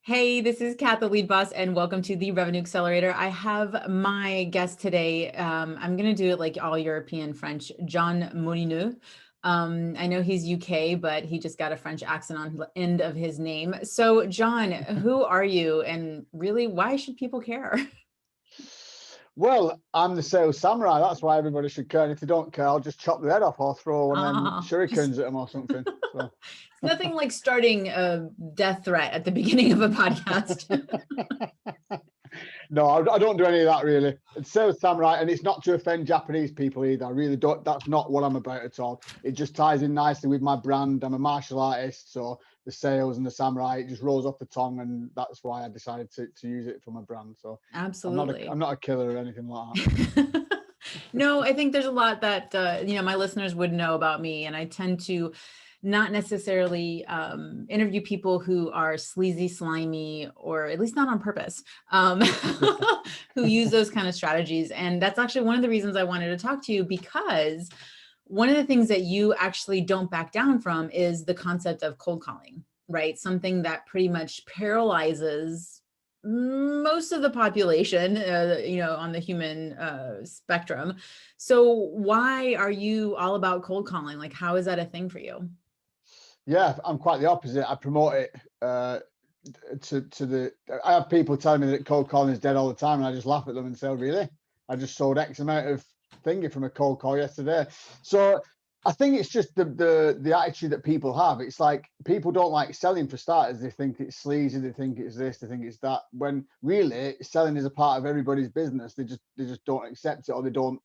Hey, this is Kat, the lead boss, and welcome to the Revenue Accelerator. I have my guest today. I'm going to do it like all European French, John Molyneux. I know he's UK, but he just got a French accent on the end of his name. So, John, who are you, and really, why should people care? Well, I'm the sales samurai. That's why everybody should care. And if they don't care, I'll just chop their head off or throw one of them Just shurikens at them or something. So, it's nothing like starting a death threat at the beginning of a podcast. no, I don't do any of that really. It's sales samurai, and it's not to offend Japanese people either. I really don't. That's not what I'm about at all. It just ties in nicely with my brand. I'm a martial artist, so the sales and the samurai, it just rolls off the tongue, and that's why I decided to use it for my brand. So I'm Absolutely. not a killer or anything like that. No, I think there's a lot that my listeners would know about me, and I tend to not necessarily interview people who are sleazy, slimy, or at least not on purpose, who use those kind of strategies. And that's actually one of the reasons I wanted to talk to you, because one of the things that you actually don't back down from is the concept of cold calling, right? Something that pretty much paralyzes most of the population, on the human spectrum. So why are you all about cold calling? Like, how is that a thing for you? Yeah, I'm quite the opposite. I promote it I have people telling me that cold calling is dead all the time, and I just laugh at them and say, oh, really? I just sold X amount of thingy from a cold call yesterday. So I think it's just the attitude that people have. It's like people don't like selling for starters. They think it's sleazy, they think it's this, they think it's that, when really selling is a part of everybody's business. They just don't accept it, or they don't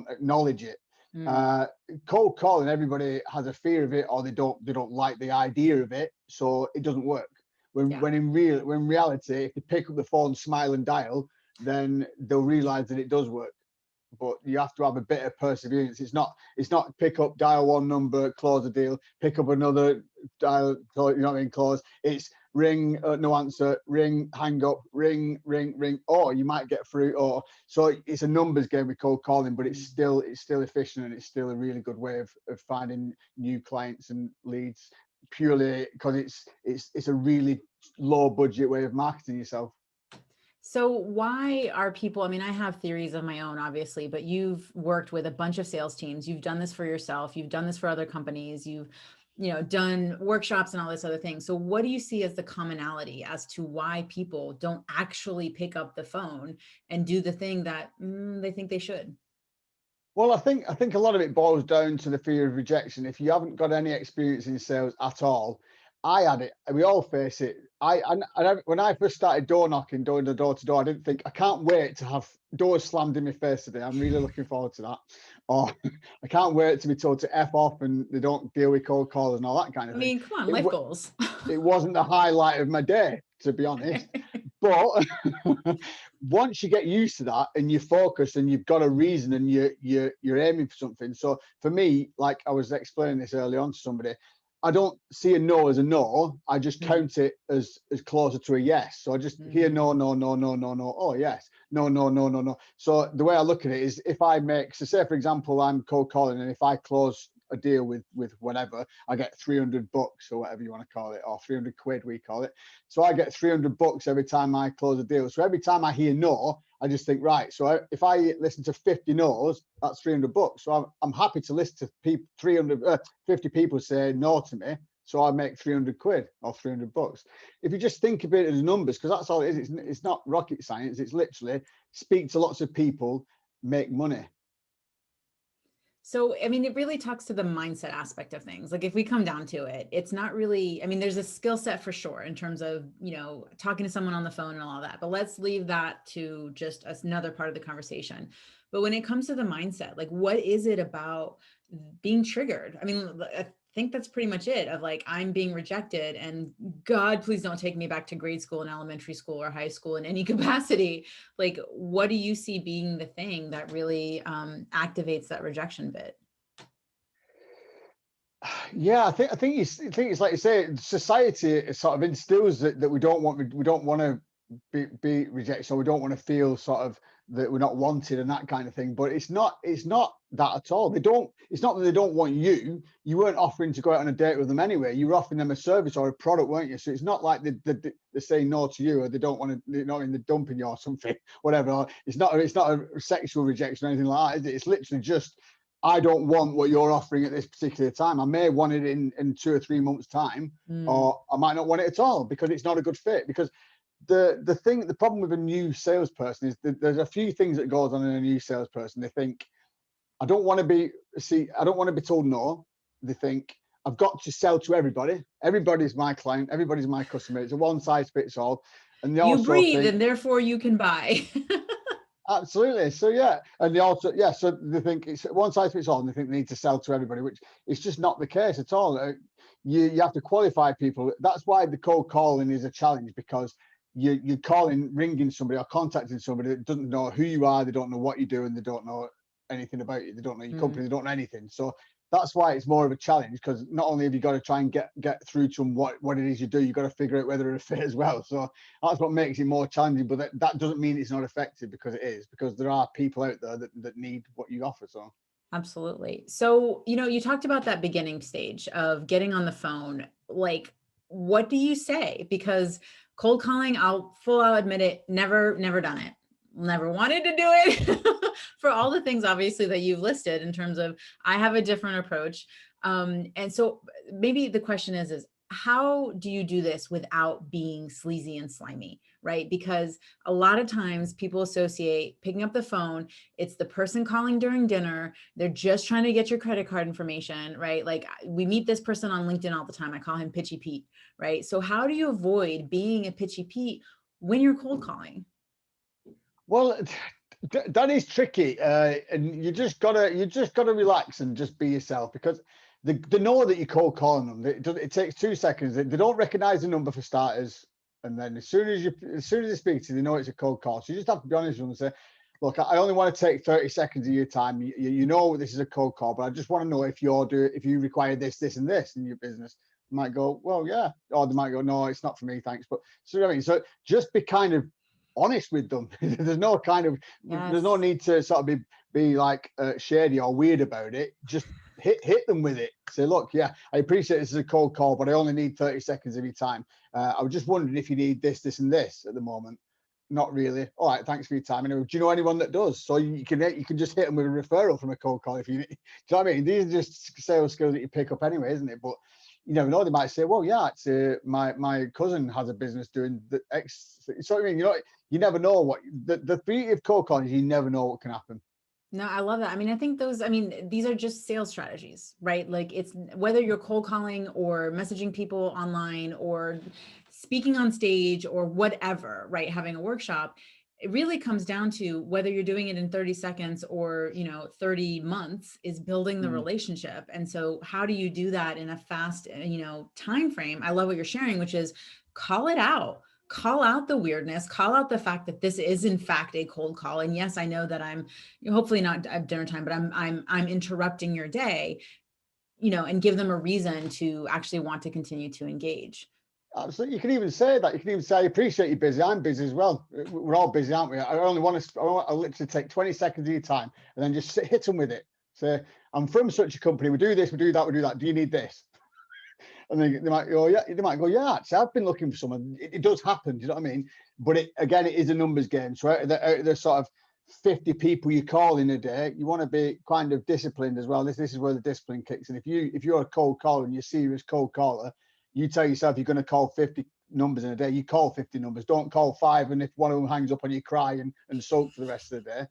acknowledge it. Mm, uh Cold calling, everybody has a fear of it, or they don't like the idea of it, so it doesn't work. yeah. When in reality, if they pick up the phone, smile and dial, then they'll realize that it does work. But you have to have a bit of perseverance. It's not pick up, dial one number, close a deal, pick up another, dial, you know what I mean, close. It's ring, no answer, ring, hang up, ring, ring, ring, or you might get through. Or so it's a numbers game with cold calling, but it's still efficient, and it's still a really good way of finding new clients and leads, purely because it's a really low budget way of marketing yourself. So why are people, I mean, I have theories of my own, obviously, but you've worked with a bunch of sales teams. You've done this for yourself. You've done this for other companies. You've, done workshops and all this other thing. So what do you see as the commonality as to why people don't actually pick up the phone and do the thing that they think they should? Well, I think a lot of it boils down to the fear of rejection. If you haven't got any experience in sales at all, I had it. We all face it. When I first started door knocking, doing the door to door, I didn't think, I can't wait to have doors slammed in my face today. I'm really looking forward to that. Or I can't wait to be told to F off and they don't deal with cold callers and all that kind I of thing. mean, come on, It life goals. it wasn't the highlight of my day, to be honest. But once you get used to that and you focus and you've got a reason and you're aiming for something. So for me, like I was explaining this early on to somebody, I don't see a no as a no. I just Mm, count it as closer to a yes. So I just hear mm, no, no, no, no, no, no. Oh yes, no, no, no, no, no. So the way I look at it is, if I make, so say for example, I'm cold calling, and if I close a deal with whatever, I get 300 bucks or whatever you want to call it, or 300 quid we call it. So I get 300 bucks every time I close a deal. So every time I hear no, I just think, right, so if I listen to 50 no's, that's 300 bucks. So I'm happy to listen to 50 people say no to me. So I make 300 quid or 300 bucks. If you just think of it as numbers, because that's all it is, it's not rocket science. It's literally speak to lots of people, make money. So, I mean, it really talks to the mindset aspect of things. Like, if we come down to it, it's not really, I mean, there's a skill set for sure in terms of, talking to someone on the phone and all that, but let's leave that to just another part of the conversation. But when it comes to the mindset, like, what is it about being triggered? I mean, I think that's pretty much it, of like, I'm being rejected, and God, please don't take me back to grade school and elementary school or high school in any capacity. Like, what do you see being the thing that really activates that rejection bit? Yeah, I think it's like you say, society sort of instills that we don't want to be rejected, so we don't want to feel sort of that we're not wanted and that kind of thing. But it's not that at all. It's not that they don't want you. You weren't offering to go out on a date with them anyway. You were offering them a service or a product, weren't you? So it's not like they're saying no to you, or they don't want to, they're dumping you or something, whatever. Or it's not a sexual rejection or anything like that, is it? It's literally just, I don't want what you're offering at this particular time. I may want it in 2 or 3 months time, or I might not want it at all because it's not a good fit. Because the problem with a new salesperson is that there's a few things that goes on in a new salesperson. They think, I don't want to be told no. They think, I've got to sell to everybody. Everybody's my client. Everybody's my customer. It's a one size fits all. And they You also breathe think, and therefore you can buy. absolutely. So yeah, and they also, yeah, so they think it's one size fits all, and they think they need to sell to everybody, which is just not the case at all. You have to qualify people. That's why the cold calling is a challenge, because you're calling, ringing somebody or contacting somebody that doesn't know who you are, they don't know what you do, and they don't know anything about you. They don't know your company, they don't know anything. So that's why it's more of a challenge, because not only have you got to try and get through to them what it is you do, you've got to figure out whether they're a fit as well. So that's what makes it more challenging. But that doesn't mean it's not effective, because it is, because there are people out there that need what you offer. So Absolutely. So, you talked about that beginning stage of getting on the phone. Like, what do you say? Because cold calling, I'll admit it, never done it. Never wanted to do it for all the things obviously that you've listed in terms of, I have a different approach. And so maybe the question is how do you do this without being sleazy and slimy, right? Because a lot of times people associate picking up the phone, it's the person calling during dinner, they're just trying to get your credit card information, right? Like, we meet this person on LinkedIn all the time. I call him Pitchy Pete, right? So how do you avoid being a Pitchy Pete when you're cold calling? well, that is tricky, and you just gotta relax and just be yourself, because they know that you're cold calling them. It takes 2 seconds. They don't recognize the number for starters, and then as soon as they speak to you, they know it's a cold call. So you just have to be honest with them and say, look, I only want to take 30 seconds of your time. You know this is a cold call, but I just want to know if you require this, and this in your business. They might go, well, yeah, or they might go, no, it's not for me, thanks. But so I mean, so just be kind of honest with them. There's no Yes. need to sort of be like shady or weird about it. Just hit them with it. Say, look, yeah, I appreciate this is a cold call, but I only need 30 seconds of your time. I was just wondering if you need this, and this at the moment. Not really. All right, thanks for your time. Anyway, do you know anyone that does? So you can just hit them with a referral from a cold call if you need. Do you know what I mean? These are just sales skills that you pick up anyway, isn't it? But you never know. They might say, well, yeah, it's my cousin has a business doing the X. So I mean, you never know what the beauty of cold calling is, you never know what can happen. No, I love that. I mean, I think these are just sales strategies, right? Like, it's whether you're cold calling or messaging people online or speaking on stage or whatever, right? Having a workshop, it really comes down to whether you're doing it in 30 seconds or, 30 months, is building the Mm. relationship. And so how do you do that in a fast, time frame? I love what you're sharing, which is call it out. Call out the weirdness, call out the fact that this is in fact a cold call. And yes, I know that I'm hopefully not at dinner time, but I'm interrupting your day, and give them a reason to actually want to continue to engage. Absolutely. You can even say that. You can even say, I appreciate you busy. I'm busy as well. We're all busy, aren't we? I literally take 20 seconds of your time and then just hit them with it. Say, I'm from such a company. We do this, we do that, we do that. Do you need this? And then they might go, yeah. They might go, yeah. Actually, I've been looking for someone. It does happen. Do you know what I mean? But it is a numbers game. So out of the sort of 50 people you call in a day, you want to be kind of disciplined as well. This is where the discipline kicks in. If you're a cold caller and you're a serious cold caller, you tell yourself you're going to call 50 numbers in a day. You call 50 numbers. Don't call 5, and if one of them hangs up on you, cry and soak for the rest of the day.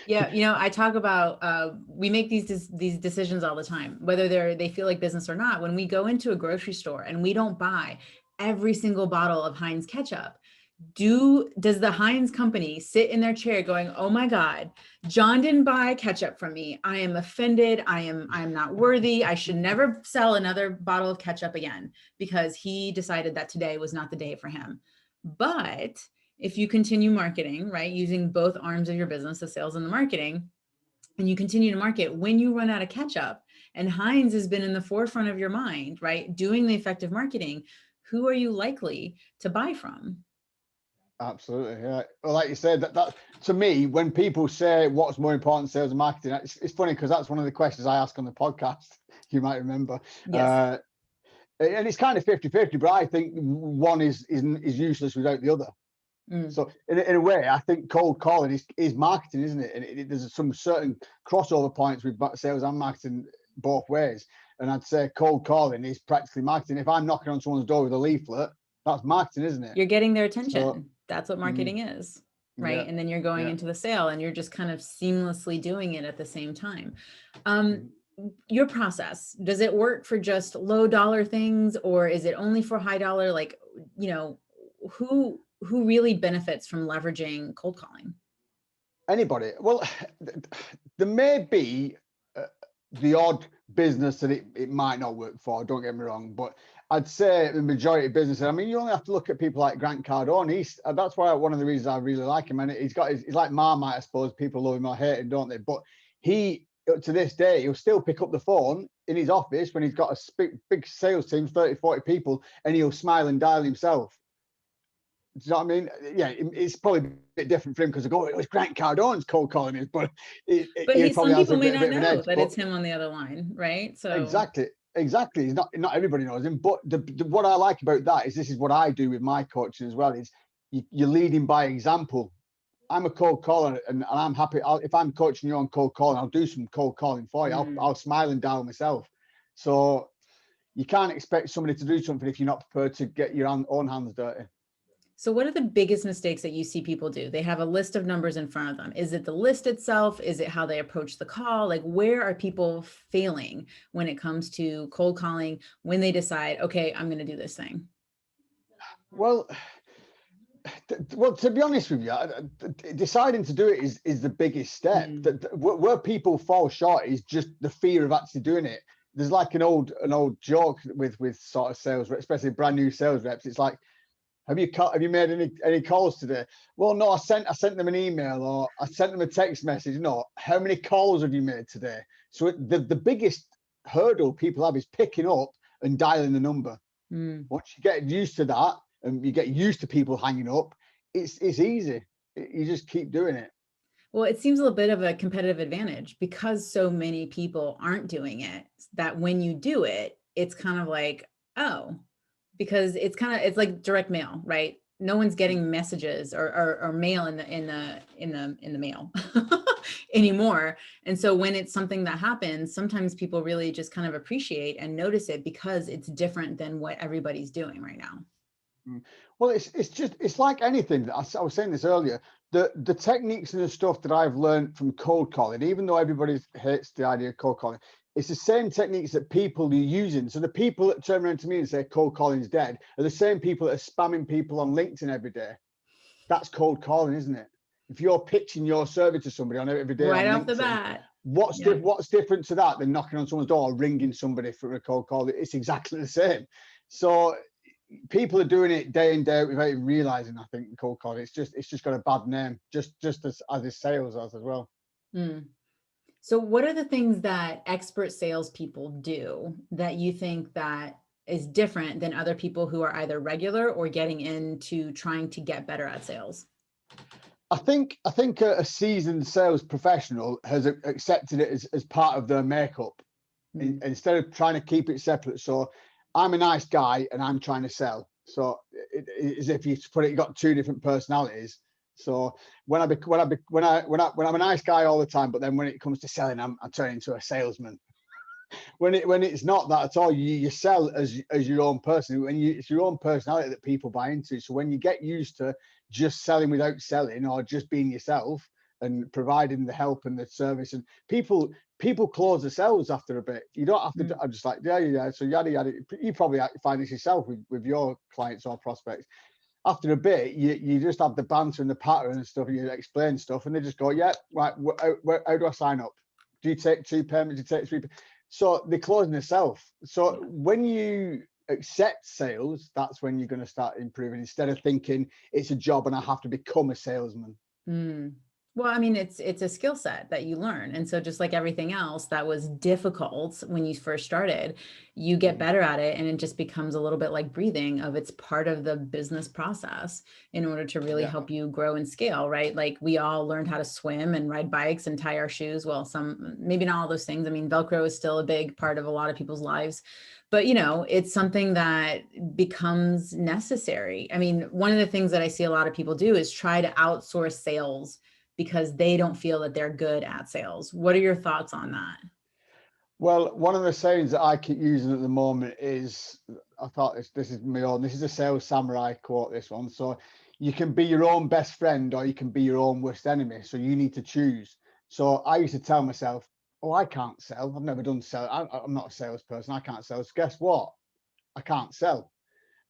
Yeah, I talk about we make these decisions all the time, whether they feel like business or not. When we go into a grocery store and we don't buy every single bottle of Heinz ketchup, does the Heinz company sit in their chair going, "Oh my God, John didn't buy ketchup from me. I am offended. I'm not worthy. I should never sell another bottle of ketchup again because he decided that today was not the day for him." But if you continue marketing, right, using both arms of your business, the sales and the marketing, and you continue to market, when you run out of ketchup and Heinz has been in the forefront of your mind, right, doing the effective marketing, who are you likely to buy from? Absolutely, yeah. Well, like you said, that to me, when people say what's more important, sales and marketing, it's funny because that's one of the questions I ask on the podcast. You might remember, Yes. And it's kind of 50-50, but I think one is useless without the other. Mm. So in a way, I think cold calling is marketing, isn't it? And there's some certain crossover points with sales and marketing both ways. And I'd say cold calling is practically marketing. If I'm knocking on someone's door with a leaflet, that's marketing, isn't it? You're getting their So attention. That's what mm, marketing is, yeah, right? And then you're going yeah. into the sale and you're just kind of seamlessly doing it at the same time. Mm. Your process, does it work for just low dollar things, or is it only for high dollar? Like, you know, who really benefits from leveraging cold calling? Anybody. Well, there may be the odd business that it might not work for, don't get me wrong, but I'd say the majority of businesses, I mean, you only have to look at people like Grant Cardone. That's why one of the reasons I really like him. And he's like Marmite, I suppose. People love him or hate him, don't they? But he, to this day, he'll still pick up the phone in his office when he's got a big sales team, 30, 40 people, and he'll smile and dial himself. Do you know what I mean? Yeah, it's probably a bit different for him because it was Grant Cardone's cold calling is, but But he some probably has people a may bit not of an know edge. that But it's him on the other line, right? So, exactly. He's not everybody knows him. But what I like about that is this is what I do with my coaching as well. Is you're leading by example. I'm a cold caller, and I'm happy. If I'm coaching you on cold calling, I'll do some cold calling for you. I'll smile and dial myself. So you can't expect somebody to do something if you're not prepared to get your own hands dirty. so what are the biggest mistakes that you see people do? They have a list of numbers in front of them. Is it the list itself? Is it how they approach the call? Like, where are people failing when it comes to cold calling when they decide, okay, I'm going to do this thing? Well, to be honest with you, deciding to do it is the biggest step. Mm. Where people fall short is just the fear of actually doing it. There's like an old joke with sort of sales reps, especially brand new sales reps. It's like, have you made any calls today? Well, no, I sent them an email or I sent them a text message. No, how many calls have you made today? So the biggest hurdle people have is picking up and dialing the number. Mm. Once you get used to that and you get used to people hanging up, it's easy. You just keep doing it. Well, it seems a little bit of a competitive advantage because so many people aren't doing it, that when you do it, it's kind of like, oh, because it's like direct mail, right? No one's getting messages or mail in the mail anymore. And so when it's something that happens, sometimes people really just kind of appreciate and notice it because it's different than what everybody's doing right now. Well, it's like anything. I was saying this earlier. The techniques and the stuff that I've learned from cold calling, even though everybody hates the idea of cold calling, it's the same techniques that people are using. So the people that turn around to me and say cold calling is dead are the same people that are spamming people on LinkedIn every day. That's cold calling, isn't it? If you're pitching your service to somebody on every day Right on off the LinkedIn, bat. what's Yeah. what's different to that than knocking on someone's door or ringing somebody for a cold call? It's exactly the same. So people are doing it day in day out without even realizing. I think cold calling it's just got a bad name, just as is sales as well. Mm. So what are the things that expert salespeople do that you think that is different than other people who are either regular or getting into trying to get better at sales? I think a seasoned sales professional has accepted it as part of their makeup Mm. instead of trying to keep it separate. So I'm a nice guy and I'm trying to sell. So as if you put it, you got two different personalities. So when I'm a nice guy all the time, but then when it comes to selling, I turn into a salesman. When it's not that at all, you sell as your own person. It's your own personality that people buy into. So when you get used to just selling without selling or just being yourself and providing the help and the service, and people close themselves after a bit. You don't have to. I'm just like yeah. So yada yada. You probably find this yourself with your clients or prospects. After a bit, you just have the banter and the pattern and stuff, and you explain stuff, and they just go, yeah, right. How do I sign up? Do you take 2 payments? Do you take 3? So they're closing themselves. So when you accept sales, that's when you're going to start improving instead of thinking it's a job and I have to become a salesman. Mm. Well, I mean, it's a skill set that you learn. And so just like everything else that was difficult when you first started, you get Mm, better at it and it just becomes a little bit like breathing of it's part of the business process in order to really yeah, help you grow and scale, right? Like we all learned how to swim and ride bikes and tie our shoes. Well, some maybe not all those things. I mean, Velcro is still a big part of a lot of people's lives. But it's something that becomes necessary. I mean, one of the things that I see a lot of people do is try to outsource sales because they don't feel that they're good at sales. What are your thoughts on that? well, one of the sayings that I keep using at the moment is, I thought this is my own, this is a sales samurai quote, this one. So you can be your own best friend or you can be your own worst enemy. So you need to choose. So I used to tell myself, oh, I can't sell. I've never done sell. I'm not a salesperson. I can't sell. So guess what? I can't sell.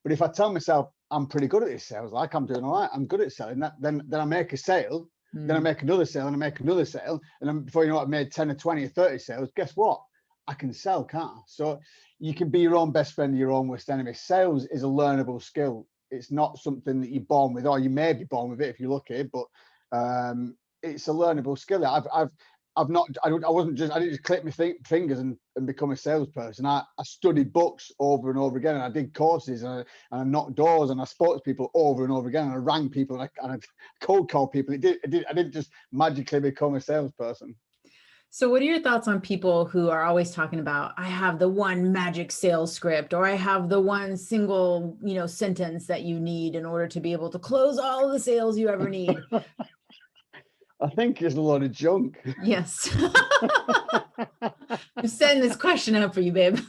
But if I tell myself I'm pretty good at this sales, like I'm doing all right, I'm good at selling that, then I make a sale, then I Mm. make another sale and I make another sale. And then before you know it, I've made 10 or 20 or 30 sales. Guess what? I can sell, can't I? So you can be your own best friend, your own worst enemy. Sales is a learnable skill. It's not something that you're born with, or you may be born with it if you're lucky, but it's a learnable skill. I've not, I wasn't just, I didn't just click my fingers and become a salesperson. I studied books over and over again, and I did courses, and I knocked doors, and I spoke to people over and over again, and I rang people, and I cold called people. I didn't just magically become a salesperson. So, what are your thoughts on people who are always talking about, I have the one magic sales script, or I have the one single, sentence that you need in order to be able to close all of the sales you ever need? I think it's a lot of junk. Yes. I'm setting this question up for you, babe.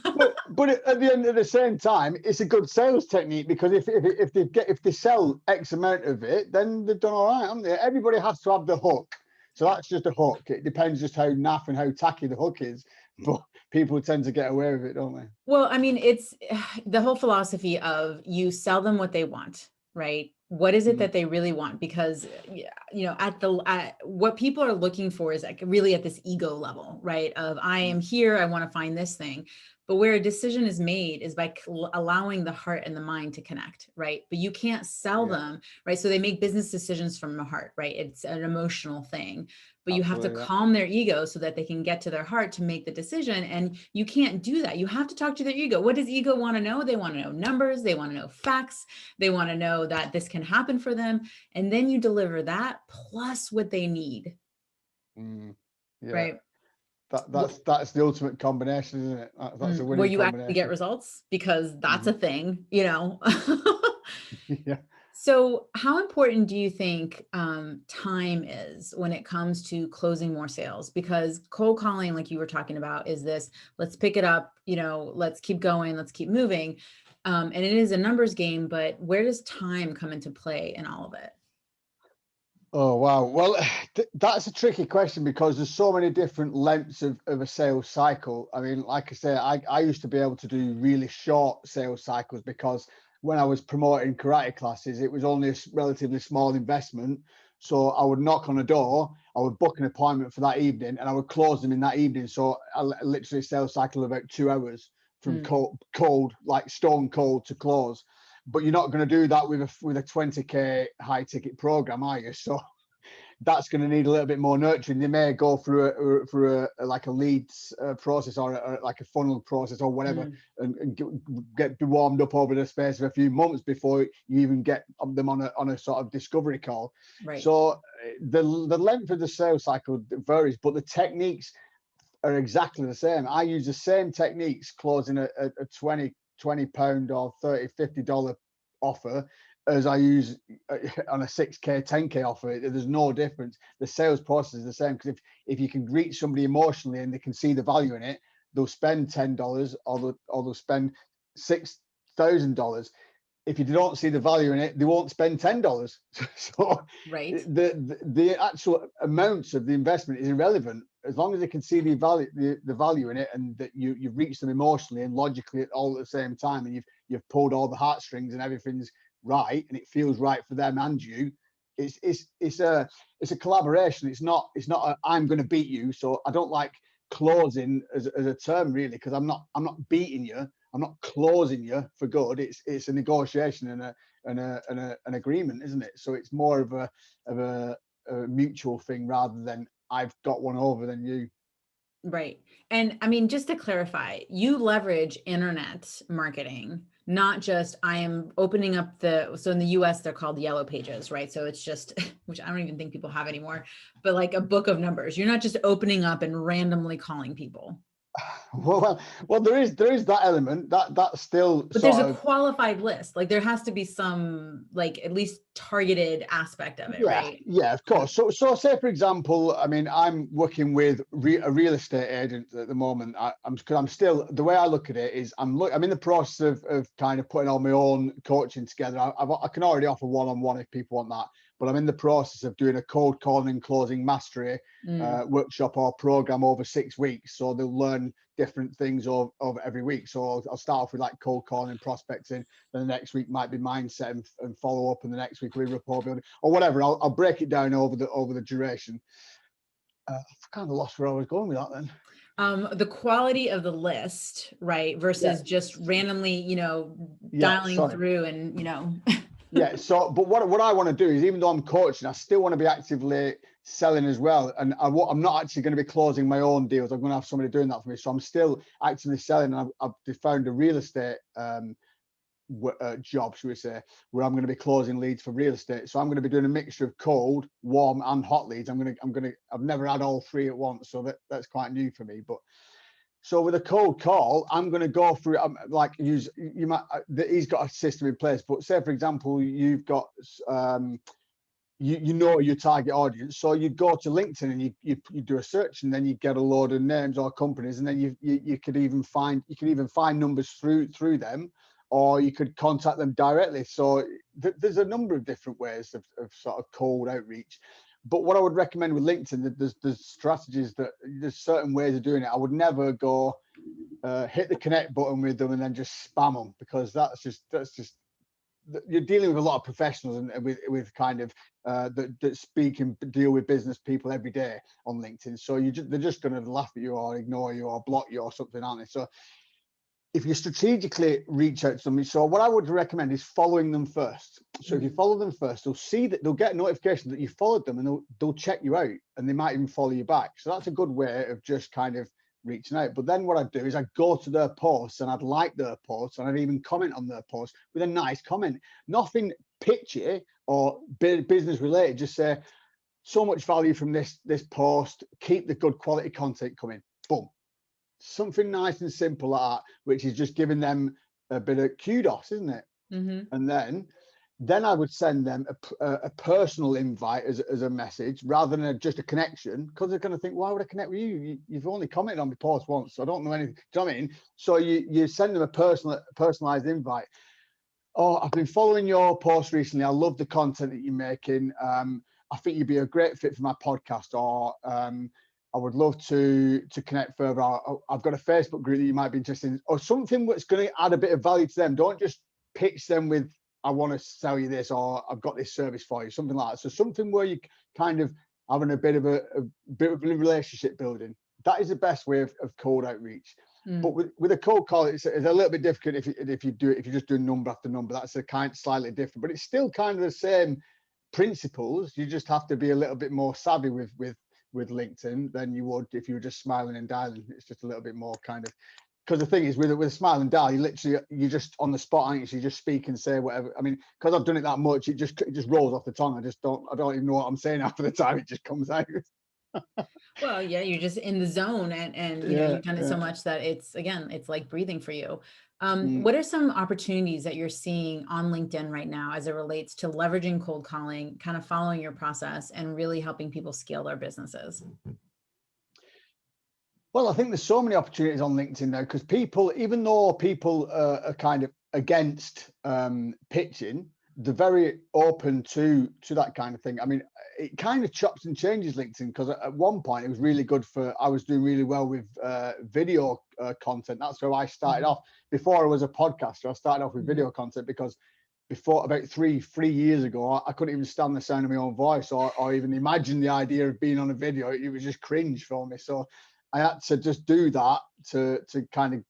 But at the end of the same time, it's a good sales technique, because if they sell X amount of it, then they've done all right, haven't they? Everybody has to have the hook. So that's just a hook. It depends just how naff and how tacky the hook is. But people tend to get away with it, don't they? Well, I mean, it's the whole philosophy of you sell them what they want, right? What is it Mm, that they really want? Because at what people are looking for is like really at this ego level, right? Of I mm, am here, I want to find this thing. But where a decision is made is by allowing the heart and the mind to connect, right? But you can't sell yeah, them, right? So they make business decisions from the heart, right? It's an emotional thing, but you have to absolutely. Yeah. calm their ego so that they can get to their heart to make the decision. And you can't do that. You have to talk to their ego. What does ego want to know? They want to know numbers. They want to know facts. They want to know that this can happen for them. And then you deliver that plus what they need, Mm, yeah. right? That's the ultimate combination, isn't it? That's a Where winning you actually get combination. results because that's Hmm. a thing, Yeah. So, how important do you think time is when it comes to closing more sales? Because cold calling, like you were talking about, is this let's pick it up, let's keep going, let's keep moving. And it is a numbers game, but where does time come into play in all of it? Oh wow. Well, that's a tricky question, because there's so many different lengths of a sales cycle. I mean, like I say, I used to be able to do really short sales cycles, because when I was promoting karate classes, it was only a relatively small investment. So I would knock on a door, I would book an appointment for that evening, and I would close them in that evening. So literally sales cycle of about 2 hours, from Hmm, cold, like stone cold to close. But you're not going to do that with a 20K high ticket program, are you? So that's going to need a little bit more nurturing. They may go through a like a leads process, or like a funnel process or whatever, hmm, and get warmed up over the space of a few months before you even get them on a sort of discovery call. right. So the length of the sales cycle varies, but the techniques are exactly the same. I use the same techniques closing a 20 pound or 30 $50 offer as I use on a 6K 10K offer. There's no difference. The sales process is the same, because if you can reach somebody emotionally and they can see the value in it, they'll spend $10, or they'll spend $6,000. If you don't see the value in it, they won't spend $10. So Right. the actual amounts of the investment is irrelevant, as long as they can see the value in it, and that you've reached them emotionally and logically all at the same time, and you've pulled all the heartstrings and everything's right, and it feels right for them and you. It's a collaboration. It's not I'm going to beat you. So I don't like closing as a term, really, because I'm not beating you. I'm not closing you for good. It's a negotiation and an agreement, isn't it? So it's more of a a mutual thing rather than I've got one over than you. Right. And I mean, just to clarify, you leverage internet marketing, not just I am opening up so in the US, they're called yellow pages, right? So it's just, which I don't even think people have anymore, but like a book of numbers. You're not just opening up and randomly calling people. Well, there is that element that's still But there's sort a of. qualified list. Like there has to be some like at least targeted aspect of it, right? Yeah, of course. So say for example, I mean, I'm working with a real estate agent at the moment. I'm still, the way I look at it is I'm in the process of kind of putting all my own coaching together. I can already offer one-on-one if people want that, but I'm in the process of doing a cold calling and closing mastery workshop or program over 6 weeks. So they'll learn different things over every week. So I'll start off with like cold calling and prospecting. Then the next week might be mindset and follow up, and the next week will be rapport building or whatever. I'll break it down over the duration. I've kind of lost where I was going with that then. The quality of the list, right? Versus just randomly, dialing through and, Yeah. So, but what I want to do is, even though I'm coaching, I still want to be actively selling as well. And I'm not actually going to be closing my own deals. I'm going to have somebody doing that for me. So I'm still actively selling. And I've found a real estate job, should we say, where I'm going to be closing leads for real estate. So I'm going to be doing a mixture of cold, warm, and hot leads. I've never had all three at once, so that's quite new for me. But so with a cold call, I'm going to go through like he's got a system in place. But say for example, you've got you know your target audience, so you go to LinkedIn and you do a search, and then you get a load of names or companies, and then you could even find numbers through them, or you could contact them directly. So there's a number of different ways of sort of cold outreach. But what I would recommend with LinkedIn, there's strategies, there's certain ways of doing it. I would never go hit the connect button with them and then just spam them, because that's just you're dealing with a lot of professionals and with kind of that speak and deal with business people every day on LinkedIn. So they're just going to laugh at you or ignore you or block you or something, aren't they? So if you strategically reach out to somebody, so what I would recommend is following them first. So if you follow them first, they'll see that, they'll get a notification that you followed them, and they'll check you out, and they might even follow you back. So that's a good way of just kind of reaching out. But then what I'd do is I'd go to their posts and I'd like their posts, and I'd even comment on their posts with a nice comment. Nothing pitchy or business related. Just say, so much value from this post. Keep the good quality content coming. Boom. Something nice and simple like that, which is just giving them a bit of kudos, isn't it? Mm-hmm. And then I would send them a personal invite as a message rather than just a connection, because they're going to think, why would I connect with you? You've only commented on my post once, so I don't know anything. Do you know what I mean? So you send them a personalized invite. Oh, I've been following your post recently. I love the content that you're making. I think you'd be a great fit for my podcast, or I would love to connect further. I've got a Facebook group that you might be interested in, or something that's going to add a bit of value to them. Don't just pitch them with, I want to sell you this, or I've got this service for you, something like that. So something where you kind of having a bit of a relationship building. That is the best way of cold outreach. But with a cold call, it's a little bit difficult if you just do number after number. That's a kind of slightly different, but it's still kind of the same principles. You just have to be a little bit more savvy with LinkedIn than you would if you were just smiling and dialing. It's just a little bit more kind of, because the thing is with a smile and dial, you're just on the spot, aren't you? So you just speak and say whatever. I mean, because I've done it that much, it just rolls off the tongue. I don't even know what I'm saying half of the time. It just comes out. Well, yeah, you're just in the zone, and you've done it so much that it's like breathing for you. What are some opportunities that you're seeing on LinkedIn right now as it relates to leveraging cold calling, kind of following your process and really helping people scale their businesses? Well, I think there's so many opportunities on LinkedIn now, because people, even though people are kind of against pitching, they're very open to that kind of thing. I mean, it kind of chops and changes LinkedIn, because at one point it was really good I was doing really well with video content. That's where I started off. Before I was a podcaster, I started off with video content, because before, about three years ago, I couldn't even stand the sound of my own voice, or even imagine the idea of being on a video. It was just cringe for me. So I had to just do that to kind of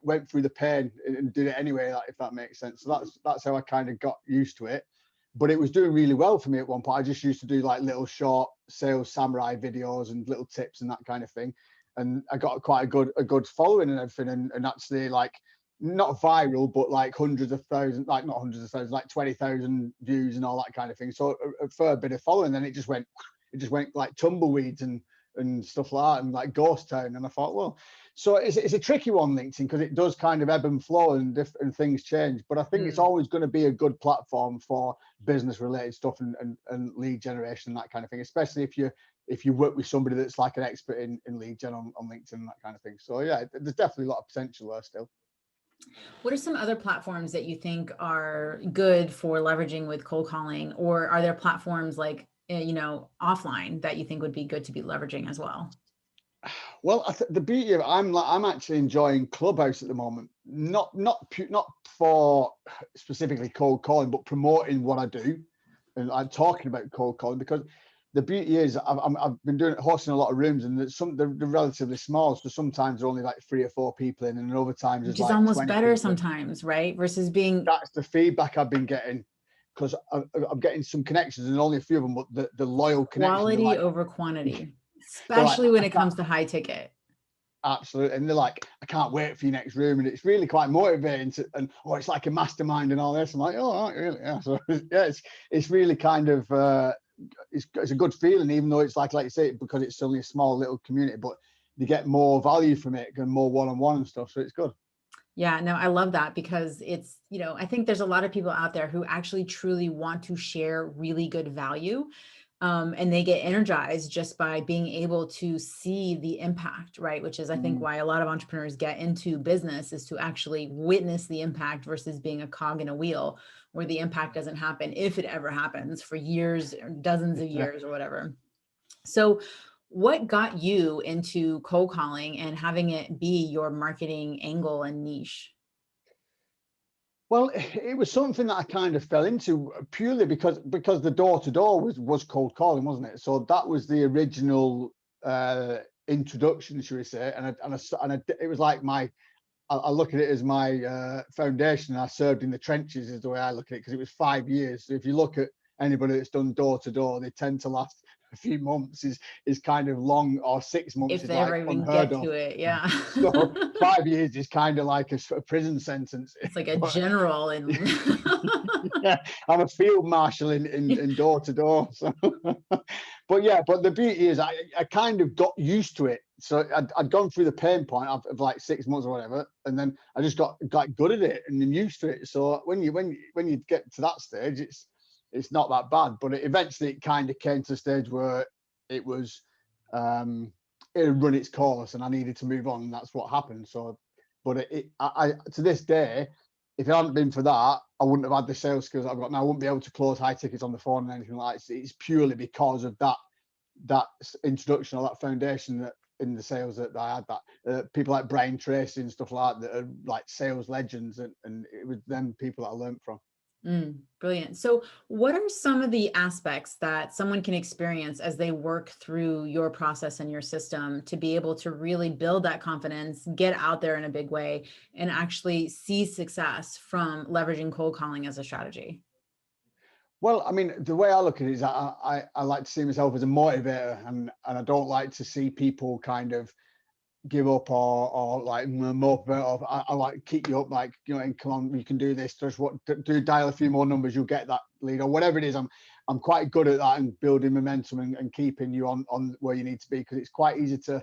went through the pain and did it anyway, if that makes sense. So that's how I kind of got used to it. but it was doing really well for me at one point. I just used to do like little short sales samurai videos and little tips and that kind of thing. And I got quite a good following and everything. And actually like not viral, but like hundreds of thousands, like not hundreds of thousands, like 20,000 views and all that kind of thing. So a fair bit of following. Then it just went like tumbleweeds and stuff like that, and like ghost town. And I thought, well, so it's a tricky one, LinkedIn, because it does kind of ebb and flow and different things change. But I think it's always going to be a good platform for business related stuff and lead generation and that kind of thing, especially if you work with somebody that's like an expert in lead gen on LinkedIn and that kind of thing. So yeah, there's definitely a lot of potential there still. What are some other platforms that you think are good for leveraging with cold calling, or are there platforms like, offline that you think would be good to be leveraging as well? Well, the beauty of it, I'm actually enjoying Clubhouse at the moment. Not for specifically cold calling, but promoting what I do, and I'm talking about cold calling because the beauty is I've been hosting a lot of rooms, and they're relatively small. So sometimes there are only like 3 or 4 people in, and other times there's Which is like almost 20 better people. sometimes, right? Versus being That's the feedback I've been getting, because I'm getting some connections, and only a few of them, but the loyal connection. quality over quantity, They're like, especially when it comes to high ticket. absolutely. And they're like, I can't wait for your next room. And it's really quite motivating and it's like a mastermind and all this. I'm like, oh, right, really? Yeah. So yeah, it's really kind of, it's a good feeling, even though it's like you say, because it's only a small little community, but you get more value from it and more one-on-one and stuff. So it's good. Yeah, no, I love that because it's, I think there's a lot of people out there who actually truly want to share really good value. And they get energized just by being able to see the impact, right? Which is, I think, why a lot of entrepreneurs get into business, is to actually witness the impact versus being a cog in a wheel where the impact doesn't happen, if it ever happens, for years or dozens of Yeah. years or whatever. So what got you into cold calling and having it be your marketing angle and niche? Well, it was something that I kind of fell into purely because the door to door was cold calling, wasn't it? So that was the original introduction, should we say? It was like I look at it as my foundation. I served in the trenches, is the way I look at it, because it was 5 years. So if you look at anybody that's done door to door, they tend to last a few months. Is kind of long, or 6 months If is they like ever even unheard get of. to it, yeah. So 5 years is kind of like a prison sentence. It's like a But general and yeah, I'm a field marshal in door to door. So, but yeah, but the beauty is I kind of got used to it. So I'd gone through the pain point of like 6 months or whatever, and then I just got good at it and then used to it. So when you get to that stage, it's not that bad. But eventually it kind of came to a stage where it was it had run its course and I needed to move on, and that's what happened. So, but I to this day, if it hadn't been for that, I wouldn't have had the sales skills that I've got now. I wouldn't be able to close high tickets on the phone and anything like that. It's purely because of that introduction or that foundation that in the sales that I had. That people like Brian Tracy and stuff like that are like sales legends, and it was them people that I learned from. Brilliant. So, what are some of the aspects that someone can experience as they work through your process and your system to be able to really build that confidence, get out there in a big way, and actually see success from leveraging cold calling as a strategy? Well, I mean, the way I look at it is I like to see myself as a motivator, and I don't like to see people kind of give up or like mope about. I like to keep you up, like, come on, you can do this. Just do dial a few more numbers, you'll get that lead or whatever it is. I'm quite good at that and building momentum and keeping you on where you need to be, because it's quite easy to,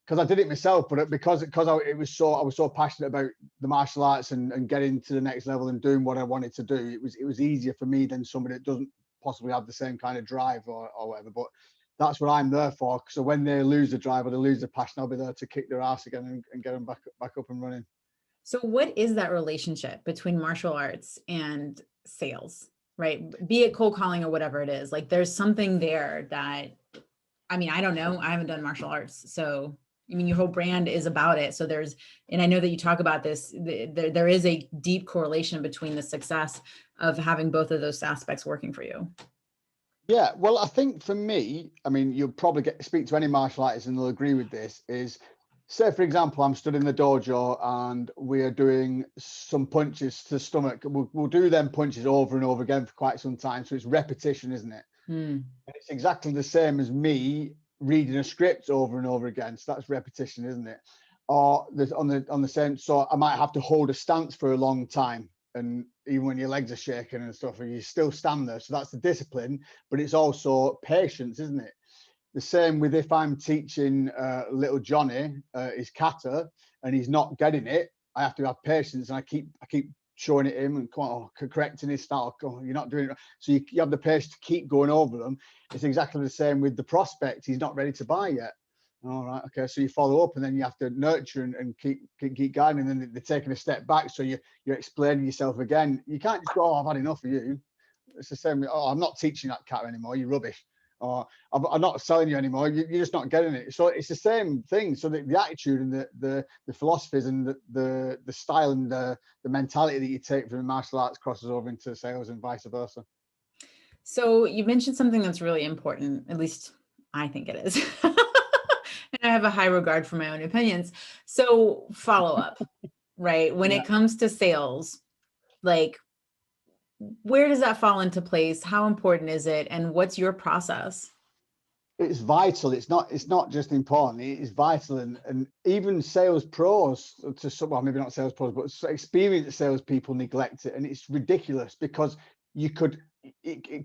because I did it myself, but because I was so passionate about the martial arts and getting to the next level and doing what I wanted to do. It was easier for me than somebody that doesn't possibly have the same kind of drive or whatever. But that's what I'm there for. So when they lose the drive or they lose the passion, I'll be there to kick their ass again and get them back up and running. So, what is that relationship between martial arts and sales, right? Be it cold calling or whatever it is. Like, there's something there that, I mean, I don't know. I haven't done martial arts. So, I mean, your whole brand is about it. So and I know that you talk about this, there is a deep correlation between the success of having both of those aspects working for you. Yeah, well, I think for me, I mean, you'll probably speak to any martial artist and they'll agree with this, is say for example, I'm stood in the dojo and we are doing some punches to the stomach. We'll do them punches over and over again for quite some time. So it's repetition, isn't it? Mm. And it's exactly the same as me reading a script over and over again. So that's repetition, isn't it? Or on the same, so I might have to hold a stance for a long time. And even when your legs are shaking and stuff, you still stand there. So that's the discipline, but it's also patience, isn't it? The same with if I'm teaching little Johnny his kata and he's not getting it, I have to have patience, and I keep showing it him and correcting his style. You're not doing it. So you have the patience to keep going over them. It's exactly the same with the prospect. He's not ready to buy yet. All right, okay. So you follow up, and then you have to nurture and keep guiding. And then they're taking a step back. So you're explaining yourself again. You can't just go, "Oh, I've had enough of you." It's the same. "Oh, I'm not teaching that cat anymore. You're rubbish." Or "I'm not selling you anymore. You're just not getting it." So it's the same thing. So the attitude and the philosophies and the style and the mentality that you take from martial arts crosses over into sales and vice versa. So you mentioned something that's really important, at least I think it is. And I have a high regard for my own opinions. So follow up, right? When Yeah. it comes to sales, like where does that fall into place? How important is it? And what's your process? It's vital. It's not just important. It's vital, and even sales pros, to some, well, maybe not sales pros, but experienced salespeople neglect it, and it's ridiculous because it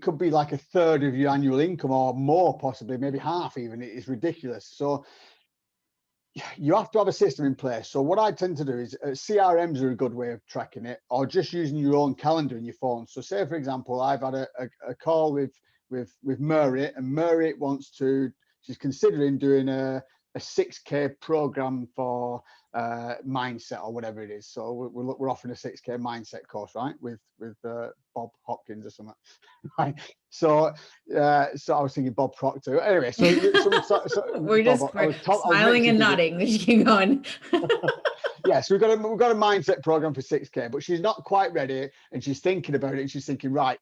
could be like a third of your annual income or more, possibly maybe half even. It is ridiculous. So you have to have a system in place. So what I tend to do is CRMs are a good way of tracking it, or just using your own calendar in your phone. So say for example, I've had a call with Murray, and Murray wants to, she's considering doing a 6K program for mindset or whatever it is. So we're offering a 6K mindset course, right, with Bob Hopkins or something. Right. So I was thinking Bob Proctor. Anyway, We're Bob, just I we're was meant smiling to and give it. nodding. Just keep going. Yeah, so we've got a mindset program for 6K, but she's not quite ready, and she's thinking about it, and she's thinking, right,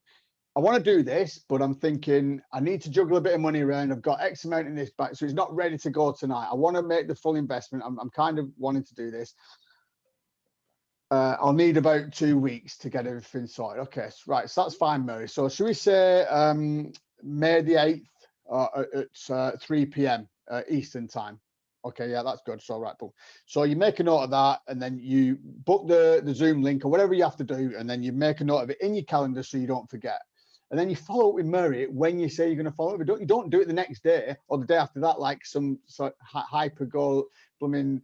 I want to do this, but I'm thinking I need to juggle a bit of money around. I've got X amount in this back, so it's not ready to go tonight. I want to make the full investment. I'm kind of wanting to do this. I'll need about 2 weeks to get everything sorted. Okay, right, so that's fine, Mary. So should we say May the 8th at 3 p.m. Eastern time? Okay, yeah, that's good. So right, boom. So you make a note of that, and then you book the Zoom link or whatever you have to do, and then you make a note of it in your calendar so you don't forget. And then you follow up with Murray when you say you're going to follow up. You don't do it the next day or the day after that, like some sort of hyper goal blooming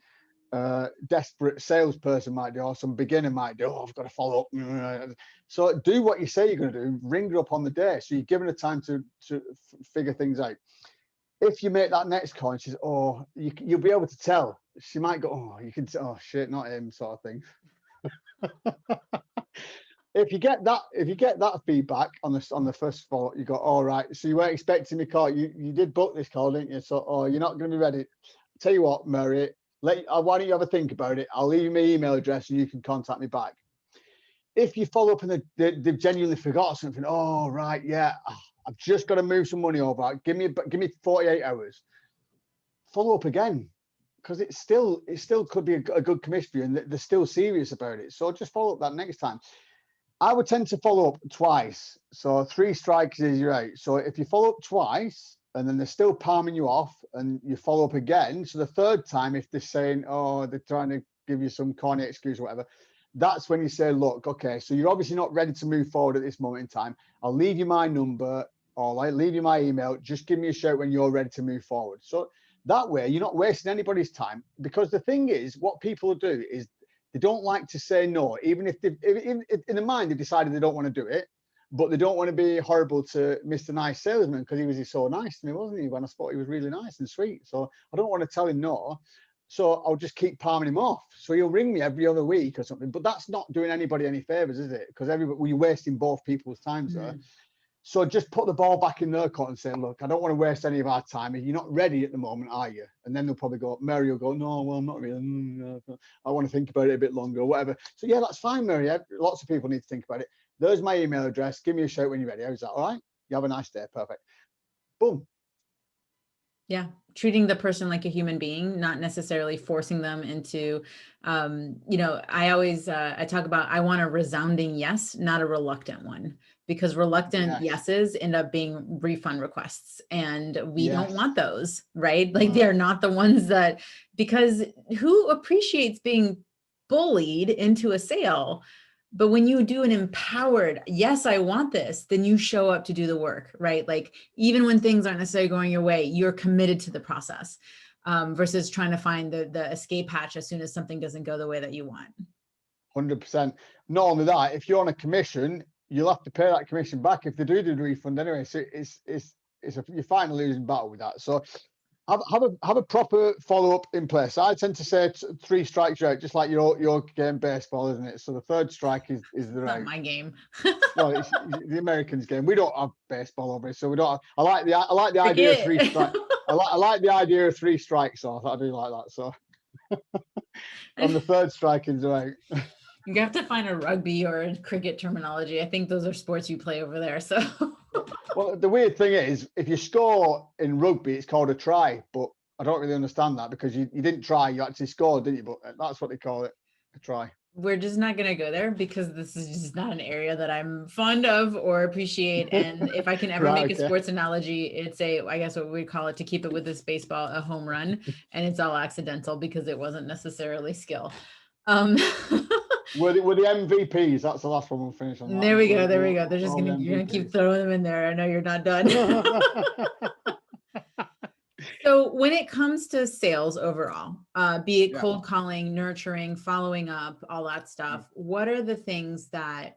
desperate salesperson might do, or some beginner might do. Oh, I've got to follow up. So do what you say you're going to do. Ring her up on the day, so you're given her time to figure things out. If you make that next call and she's, oh, you'll be able to tell. She might go, oh, you can, oh shit, not him, sort of thing. If you get that feedback on the first follow, you go, all right, so you weren't expecting me call. You did book this call, didn't you? So, oh, you're not going to be ready. Tell you what, Mary, why don't you have a think about it? I'll leave you my email address and you can contact me back. If you follow up and they've genuinely forgot something, oh right, yeah, I've just got to move some money over. Give me 48 hours. Follow up again, because it still could be a good commission for you, and they're still serious about it. So just follow up that next time. I would tend to follow up twice. So 3 strikes is you're out. So if you follow up twice and then they're still palming you off and you follow up again, so the third time, if they're saying, oh, they're trying to give you some corny excuse or whatever, that's when you say, look, okay, so you're obviously not ready to move forward at this moment in time. I'll leave you my number or I'll leave you my email. Just give me a shout when you're ready to move forward. So that way you're not wasting anybody's time, because the thing is, what people do is they don't like to say no, even if in their mind they've decided they don't want to do it, but they don't want to be horrible to Mr. Nice Salesman, because he was so nice to me, wasn't he? When I thought he was really nice and sweet. So I don't want to tell him no. So I'll just keep palming him off. So he'll ring me every other week or something. But that's not doing anybody any favors, is it? Because you're wasting both people's times there. So just put the ball back in their court and say, look, I don't want to waste any of our time. You're not ready at the moment, are you? And then they'll probably go, Mary will go, no, well, I'm not really. I want to think about it a bit longer or whatever. So yeah, that's fine, Mary. Lots of people need to think about it. There's my email address. Give me a shout when you're ready. How's that? All right. You have a nice day. Perfect. Boom. Yeah. Treating the person like a human being, not necessarily forcing them into, I always, I talk about, I want a resounding yes, not a reluctant one, because reluctant Yes, yeses end up being refund requests, and we don't yes. want those, right? Like No. they're not the ones that, because who appreciates being bullied into a sale? But when you do an empowered, yes, I want this, then you show up to do the work, right? Like even when things aren't necessarily going your way, you're committed to the process, versus trying to find the escape hatch as soon as something doesn't go the way that you want. 100%. Not only that, if you're on a commission, you'll have to pay that commission back if they do the refund anyway. So you're fighting a losing battle with that. So have a proper follow up in place. I tend to say 3 strikes you're out, just like your game baseball, isn't it? So the third strike is the Not out. my game. Well, it's the Americans' game. We don't have baseball over here, so we don't. I like the idea of 3 Forget strikes. I like the idea of 3 strikes off. I do like that. So on the it. third strike is out. You have to find a rugby or a cricket terminology. I think those are sports you play over there. So Well, the weird thing is, if you score in rugby, it's called a try. But I don't really understand that because you didn't try, you actually scored, didn't you? But that's what they call it, a try. we're just not going to go there because this is just not an area that I'm fond of or appreciate. And if I can ever Right, make a okay. sports analogy, it's I guess what we call it, to keep it with this baseball, a home run. And it's all accidental because it wasn't necessarily skill. Um, We're the MVPs. That's the last one we'll finish on that. there we go. There we We're go. They're just all the you're gonna keep MVPs. throwing them in there. I know you're not done. So when it comes to sales overall, be it Yeah. cold calling, nurturing, following up, all that stuff, what are the things that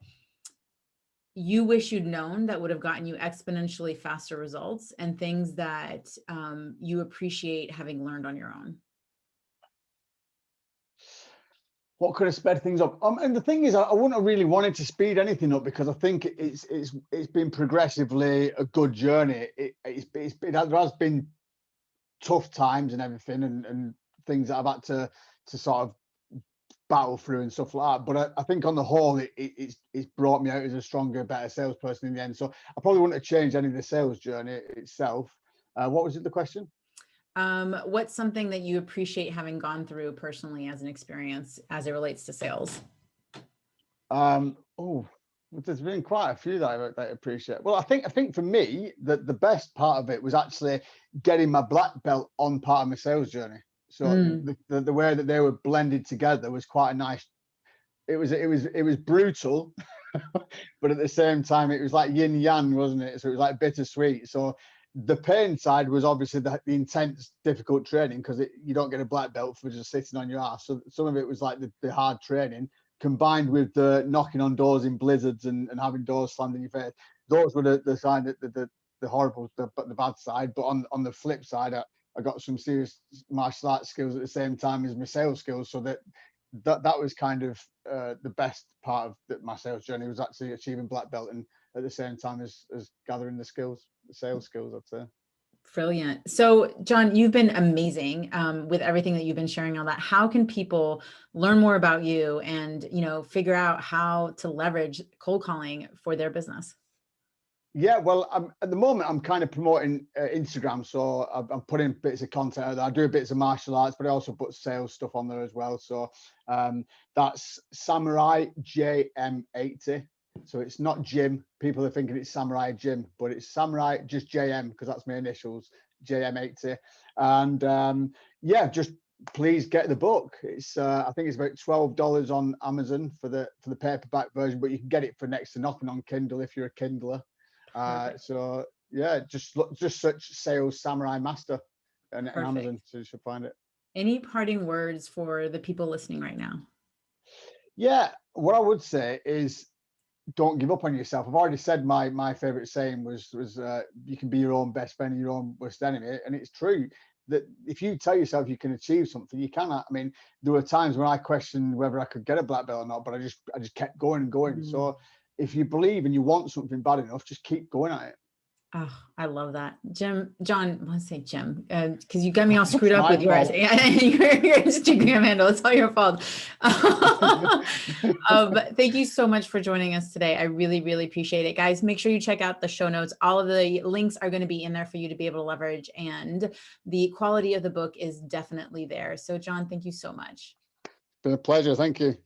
you wish you'd known that would have gotten you exponentially faster results, and things that you appreciate having learned on your own? What could have sped things up? And the thing is, I wouldn't have really wanted to speed anything up because I think it's been progressively a good journey. There has been tough times and everything, and things that I've had to sort of battle through and stuff like that. But I think on the whole, it's brought me out as a stronger, better salesperson in the end. So I probably wouldn't have changed any of the sales journey itself. What was it, the question? What's something that you appreciate having gone through personally as an experience as it relates to sales? Oh, there's been quite a few that I appreciate. Well, I think for me that the best part of it was actually getting my black belt on part of my sales journey. So the way that they were blended together was quite a nice. It was brutal, but at the same time it was like yin yang, wasn't it? So it was like bittersweet. So the pain side was obviously the intense, difficult training because you don't get a black belt for just sitting on your ass. So some of it was like the hard training combined with the knocking on doors in blizzards and having doors slammed in your face. Those were the side that the horrible, the bad side. But on the flip side, I got some serious martial arts skills at the same time as my sales skills. So that was kind of the best part of my sales journey, was actually achieving black belt and at the same time as gathering the skills, the sales skills, I'd say. Brilliant. So, John, you've been amazing with everything that you've been sharing on that. How can people learn more about you and, figure out how to leverage cold calling for their business? Yeah, well, at the moment I'm kind of promoting Instagram, so I'm putting bits of content out there. I do bits of martial arts, but I also put sales stuff on there as well. So that's Samurai JM80. So it's not Jim. People are thinking it's Samurai Jim, but it's Samurai just JM because that's my initials, JM80. And yeah, just please get the book. It's I think it's about $12 on Amazon for the paperback version, but you can get it for next to nothing on Kindle if you're a Kindler. So yeah, just search Sales Samurai Master and Amazon, so you should find it. Any parting words for the people listening right now? Yeah, what I would say is don't give up on yourself. I've already said my favorite saying was you can be your own best friend and your own worst enemy, and it's true that if you tell yourself you can achieve something, you can. I mean, there were times when I questioned whether I could get a black belt or not, but I just kept going and going. So if you believe and you want something bad enough, just keep going at it. Oh, I love that. John, let's say Jim, because you got me all screwed It's up my with yours. fault. Your Instagram handle, it's all your fault. But thank you so much for joining us today. I really, really appreciate it. Guys, make sure you check out the show notes. All of the links are going to be in there for you to be able to leverage, and the quality of the book is definitely there. So John, thank you so much. Been a pleasure. Thank you.